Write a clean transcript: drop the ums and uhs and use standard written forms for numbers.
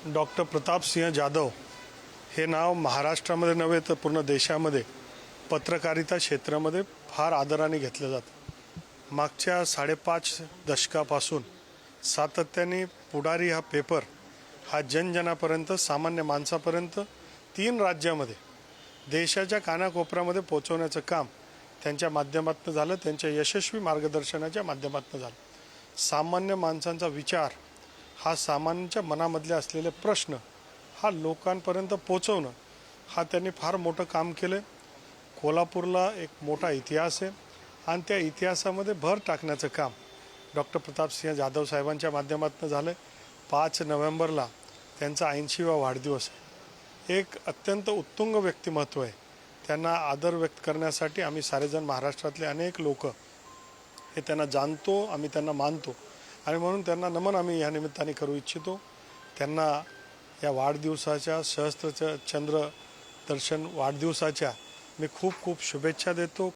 Doctor Pratapsinh Jadhav हे नाव महाराष्ट्रामध्ये नव्हे तर पूर्ण देशामध्ये पत्रकारिता क्षेत्रामध्ये फार आदराने घेतलं जातं। मागच्या 5.5 दशकापासून सातत्याने पुढारी हा पेपर हा जनजनापर्यंत सामान्य माणसापर्यंत 3 राज्यामध्ये देशाच्या कानाकोपऱ्यामध्ये पोहोचवण्याचं काम त्यांच्या माध्यमातून झालं, त्यांच्या यशस्वी मार्गदर्शनाच्या माध्यमातून झालं। सामान्य माणसांचा विचार हा सामान्यांच्या मनामधले असलेले प्रश्न हा लोकांपर्यंत पोहोचवणं हा त्यांनी फार मोठं काम केलं। कोल्हापूरला एक मोठा इतिहास आहे आणि त्या इतिहासामध्ये भर टाकण्याचं काम डॉक्टर प्रतापसिंह जाधव साहेबांच्या माध्यमातून झालं। 5 नोव्हेंबरला त्यांचा 80वा वाढदिवस आहे। एक अत्यंत उत्तुंग व्यक्तिमत्व आहे। त्यांना आदर व्यक्त करण्यासाठी आम्ही सारेजण महाराष्ट्रातले अनेक लोक हे त्यांना जाणतो, आम्ही त्यांना मानतो आणि म्हणून त्यांना नमन आम्ही या निमित्ताने करू इच्छितो। त्यांना या वाढदिवसाच्या सहस्त्र चंद्र दर्शन वाढदिवसाच्या मी खूप खूप शुभेच्छा देतो।